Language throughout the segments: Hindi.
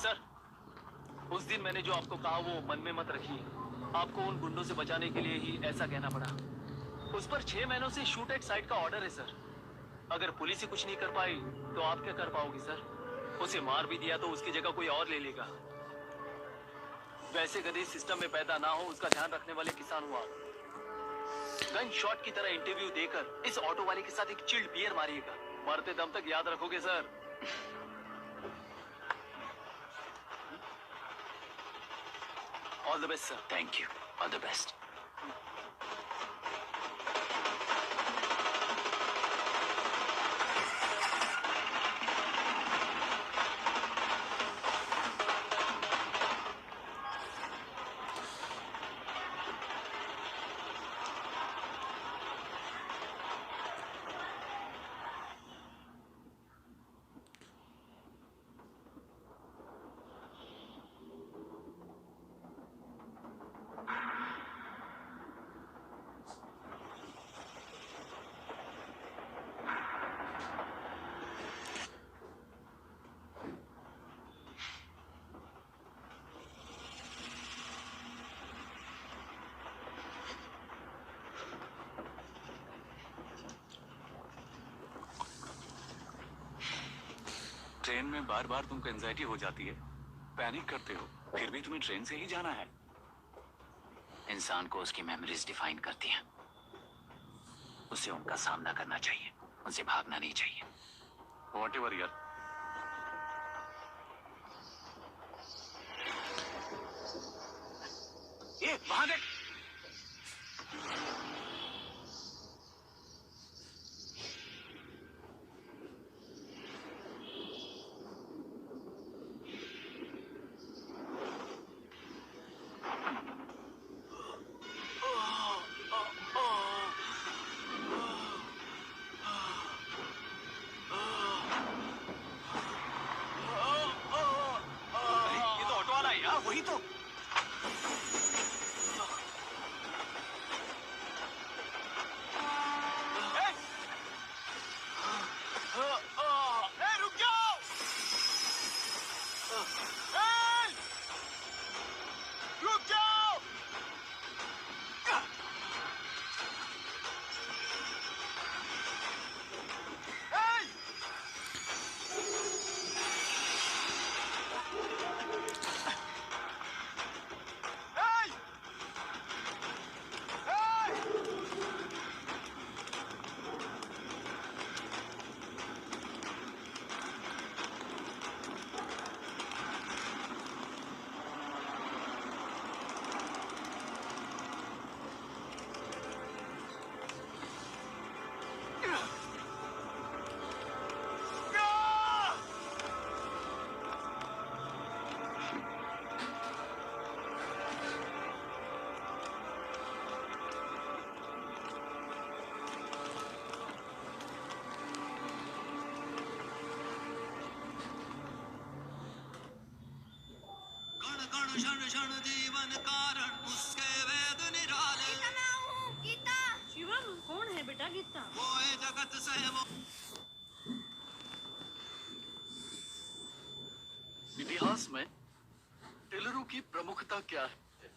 सर, उस दिन मैंने जो आपको कहा वो मन में मत रखिए। आपको उन गुंडों से बचाने के लिए ही ऐसा कहना पड़ा। उस पर 6 महीनों से शूट एट साइट का ऑर्डर है सर। अगर पुलिस ही कुछ नहीं कर पाई तो आप क्या कर पाओगे सर? उसे मार भी दिया तो उसकी जगह कोई और ले लेगा। वैसे गधे सिस्टम में पैदा ना हो उसका ध्यान रखने वाले किसान हुआ। गन शॉट की तरह इंटरव्यू देकर इस ऑटो वाले के साथ एक चिल्ड बियर मारिएगा। मरते दम तक याद रखोगे sir. All the best sir. Thank you, all the best. Train में बार बार तुमको एंजाइटी हो जाती है, पैनिक करते हो, फिर भी तुम्हें ट्रेन से ही जाना है। इंसान को उसकी मेमोरीज डिफाइन करती हैं। उसे उनका सामना करना चाहिए, उनसे भागना नहीं चाहिए। व्हाटएवर यार। ये वहां देख। वही तो। रुक जाओ। रुक जाओ। क्षण क्षण जीवन कारण उसके वेद निराले। गीता। शिवम, कौन है बेटा गीता? वो है जगत से वो। इतिहास में टेलरों की प्रमुखता क्या है?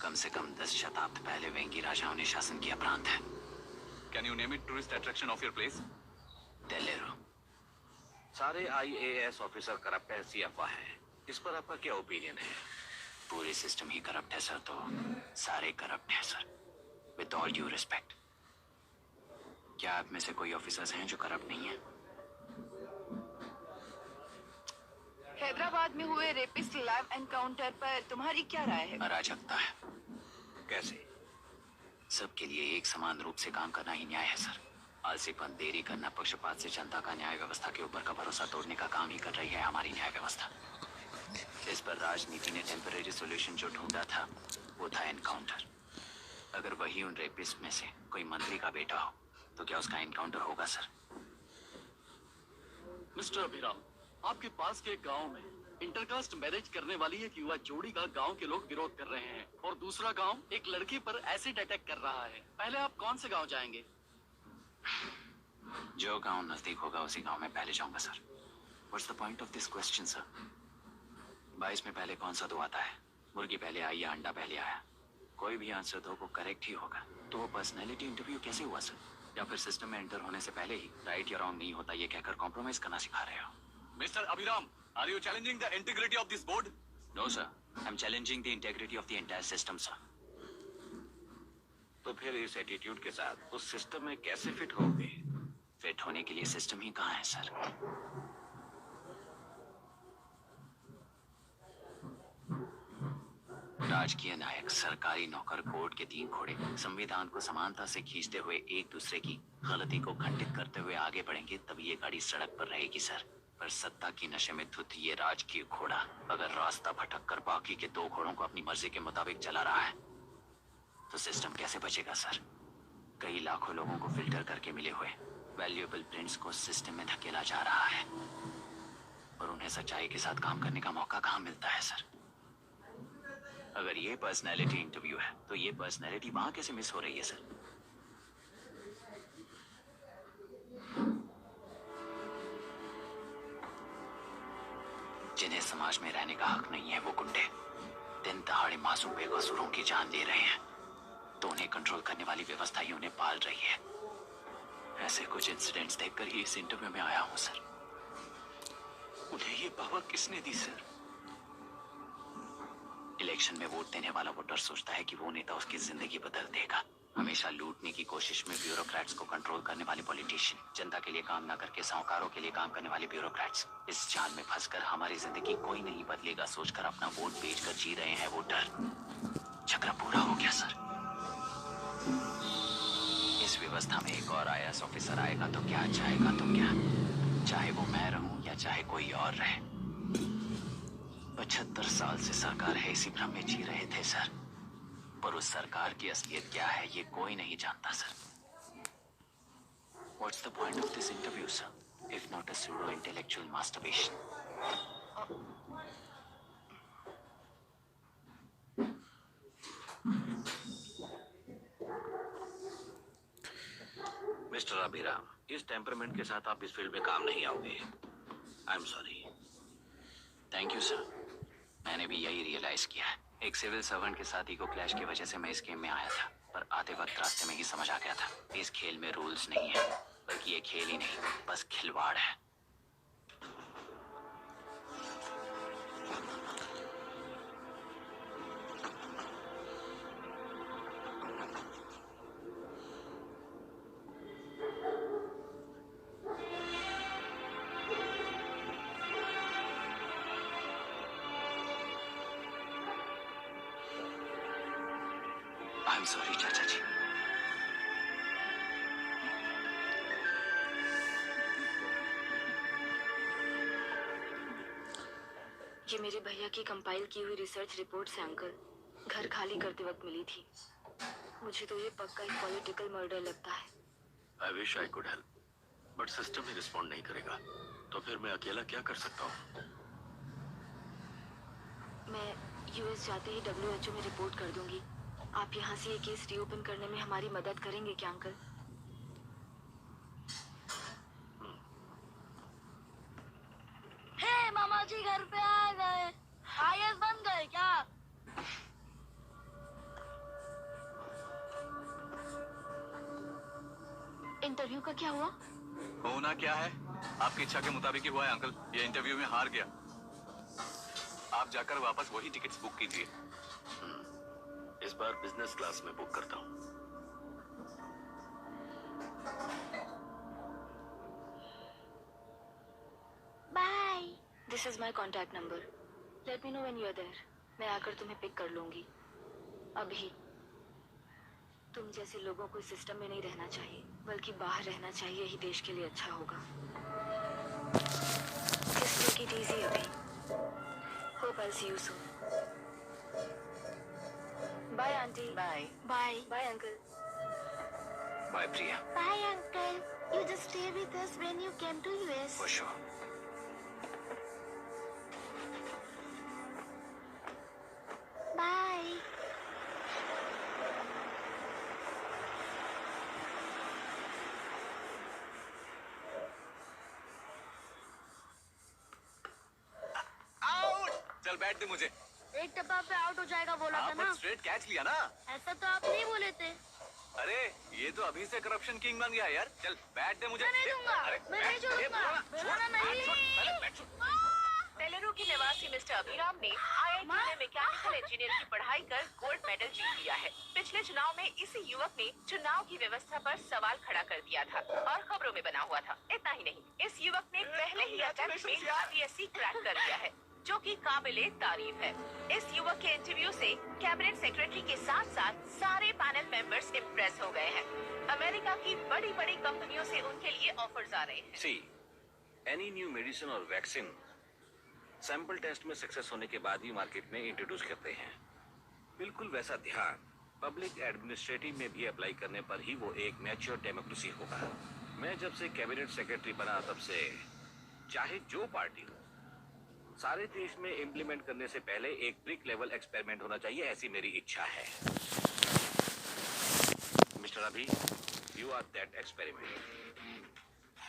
कम से कम 10 शताब्द पहले वेंगी राजाओं ने शासन किया प्रांत है। Can you name it tourist attraction of your place? टेलेरो। सारे IAS ऑफिसर करप्ट है, ऐसी अफवाह है। इस पर आपका क्या ओपिनियन है? पूरी सिस्टम ही करप्ट है सर, तो सारे करप्ट हैं sir. With all due respect, क्या आप में से कोई ऑफिसर्स हैं जो करप्ट नहीं है? हैदराबाद में हुए रेपिस्ट लैब एनकाउंटर पर तुम्हारी क्या राय है? अराजकता है। कैसे? सबके लिए एक समान रूप से काम करना ही न्याय है सर। आलसीपन, देरी करना, पक्षपात से जनता का न्याय व्यवस्था के ऊपर का भरोसा तोड़ने का काम ही कर रही है हमारी न्याय व्यवस्था। इस पर राजनीति ने टेम्परेरी सॉल्यूशन जो ढूंढा था वो था एनकाउंटर। अगर वही उन रेपिस्ट में से कोई मंत्री का बेटा हो तो क्या उसका एनकाउंटर होगा सर? मिस्टर अभिराम, आपके पास के गांव में इंटरकास्ट मैरिज करने वाली एक युवा जोड़ी का गांव के लोग विरोध कर रहे हैं और दूसरा गांव एक लड़की पर एसिड अटैक कर रहा है। पहले आप कौन से गांव जाएंगे? जो गांव नजदीक होगा उसी गांव में पहले जाऊंगा sir. What's the point of this question sir? 22 में पहले कौन सा दो आता है? मुर्गी पहले आई या अंडा पहले आया? कोई भी आंसर दो वो करेक्ट ही होगा। तो वो पर्सनैलिटी इंटरव्यू कैसे हुआ सर? या फिर सिस्टम में एंटर होने से पहले ही राइट या रॉन्ग नहीं होता ये कहकर कॉम्प्रोमाइज करना सिखा रहे हो? Mister Abhiram, are you challenging the integrity of this board? No sir, I am challenging the integrity of the entire system sir. तो फिर इस एटीट्यूड के साथ उस सिस्टम में कैसे फिट होगे? फिट होने के लिए सिस्टम ही कहाँ है सर? राजकीय नायक, सरकारी नौकर, कोर्ट के 3 घोड़े संविधान को समानता से खींचते हुए एक दूसरे की गलती को खंडित करते हुए आगे बढ़ेंगे तभी ये गाड़ी सड़क पर रहेगी सर। पर सत्ता की नशे में धुत ये राजकीय घोड़ा अगर रास्ता भटक कर बाकी के 2 घोड़ों को अपनी मर्जी के मुताबिक चला रहा है तो सिस्टम कैसे बचेगा सर? कई लाखों लोगों को फिल्टर करके मिले हुए वैल्यूएबल प्रिंट्स को सिस्टम में धकेला जा रहा है और उन्हें सच्चाई के साथ काम करने का मौका कहाँ मिलता है सर? अगर ये पर्सनैलिटी इंटरव्यू है तो ये पर्सनैलिटी वहां कैसे मिस हो रही है सर? जिन्हें समाज में रहने का हक नहीं है वो गुंडे दिन दहाड़े मासूम बेकसूरों की जान ले रहे हैं तो उन्हें कंट्रोल करने वाली व्यवस्था ही उन्हें पाल रही है। ऐसे कुछ इंसिडेंट्स देखकर ही इस इंटरव्यू में आया हूं सर। उन्हें ये पावर किसने दी सर? इलेक्शन में वोट देने वाला वोटर सोचता है कि वो नेता उसकी जिंदगी बदल देगा। हमेशा लूटने की कोशिश में ब्यूरोक्रेट्स को कंट्रोल करने वाले पॉलिटिशियन, जनता के लिए काम न करके साहूकारों के लिए काम करने वाले ब्यूरोक्रेट्स, इस जाल में फंसकर हमारी जिंदगी कोई नहीं बदलेगा सोचकर अपना वोट बेचकर जी रहे हैं वोटर। चक्र पूरा हो गया सर। इस व्यवस्था में एक और IAS ऑफिसर आएगा तो क्या, जाएगा तो क्या? चाहे वो मैं रहूं या चाहे कोई और रहे। 75 साल से सरकार है इसी भ्रम में जी रहे थे सर, पर उस सरकार की असलियत क्या है ये कोई नहीं जानता sir. What's the point of this interview, sir, if not a pseudo-intellectual masturbation? Mister Abhiram, इस टेम्परामेंट के साथ आप इस फील्ड में काम नहीं आओगे। I am sorry. Thank you sir. मैंने भी यही रियलाइज किया है। एक सिविल सर्वेंट के साथ ईगो क्लैश की वजह से मैं इस गेम में आया था, पर आते वक्त रास्ते में ही समझ आ गया था इस खेल में रूल्स नहीं है, बल्कि ये खेल ही नहीं बस खिलवाड़ है। आई एम सॉरी चाचा जी। ये मेरे भैया की कंपाइल की हुई रिसर्च रिपोर्ट है अंकल। घर खाली करते वक्त मिली थी। मुझे तो ये पक्का एक पॉलिटिकल मर्डर लगता है। I wish I could help, but system he respond नहीं करेगा, तो फिर मैं अकेला क्या कर सकता हूँ? मैं US जाते ही WHO में रिपोर्ट कर दूंगी। आप यहाँ से ये केस रीओपन करने में हमारी मदद करेंगे क्या अंकल? हे मामा जी घर पे आ गए। IAS बन गए क्या? इंटरव्यू का क्या हुआ? होना क्या है, आपकी इच्छा के मुताबिक ही हुआ है अंकल। ये इंटरव्यू में हार गया। आप जाकर वापस वही टिकट्स बुक कीजिए। इस बार बिजनेस क्लास में बुक करता हूँ। Bye. This is my contact number. Let me know when you are there. मैं आकर तुम्हें पिक कर लूंगी। अभी तुम जैसे लोगों को सिस्टम में नहीं रहना चाहिए, बल्कि बाहर रहना चाहिए, ही देश के लिए अच्छा होगा। Just take it easy अभी। Hope I'll see you soon. Bye auntie. Bye. Bye. Bye uncle. Bye Priya. Bye uncle. You just stay with us when you came to US. For sure. Bye. चल बैठ दे मुझे। एक टप्पा पे आउट हो जाएगा बोला था ना। स्ट्रेट कैच लिया ना। ऐसा तो आप नहीं बोले थे। अरे ये तो अभी से करप्शन किंग बन गया यार। चल बैठ दे मुझे। मैं नहीं दूंगा, अरे, मैं नहीं बैठ, ए, छोड़ूंगा, छोड़ना नहीं। पहले बैठ। बेलरू के निवासी मिस्टर अभिराम ने IIT में मैकेनिकल इंजीनियर की पढ़ाई कर गोल्ड मेडल जीत लिया है। पिछले चुनाव में इसी युवक ने चुनाव की व्यवस्था पर सवाल खड़ा कर दिया था और खबरों में बना हुआ था। इतना ही नहीं, इस युवक ने पहले ही अटेम्प्ट में UPSC क्रैक कर लिया है, जो कि काबिले तारीफ है। इस युवक के इंटरव्यू से कैबिनेट सेक्रेटरी के साथ साथ सारे पैनल मेंबर्स इम्प्रेस हो गए हैं। अमेरिका की बड़ी बड़ी कंपनियों से उनके लिए ऑफर्स आ रहे हैं। सी एनी न्यू मेडिसिन और वैक्सीन सैंपल टेस्ट में सक्सेस होने के बाद ही मार्केट में इंट्रोड्यूस करते हैं। बिल्कुल वैसा ध्यान पब्लिक एडमिनिस्ट्रेटिव में भी अप्लाई करने पर ही वो एक मैच्योर डेमोक्रेसी होगा। मैं जब से कैबिनेट सेक्रेटरी बना तब से चाहे जो पार्टी हो, सारे देश में इम्प्लीमेंट करने से पहले एक ब्रिक लेवल एक्सपेरिमेंट होना चाहिए, ऐसी मेरी इच्छा है। मिस्टर अभी, यू आर दैट एक्सपेरिमेंट।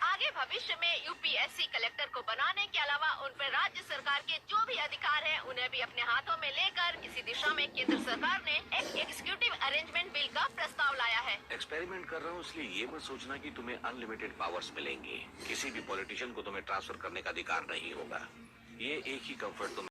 आगे भविष्य में UPSC कलेक्टर को बनाने के अलावा उन पर राज्य सरकार के जो भी अधिकार हैं उन्हें भी अपने हाथों में लेकर इसी दिशा में केंद्र सरकार ने एक एग्जीक्यूटिव अरेंजमेंट बिल का प्रस्ताव लाया है। एक्सपेरिमेंट कर रहा हूँ इसलिए ये मत सोचना कि तुम्हें अनलिमिटेड पावर्स मिलेंगे। किसी भी पॉलिटिशियन को तुम्हें ट्रांसफर करने का अधिकार नहीं होगा। ये एक ही कंफर्ट तुम्हें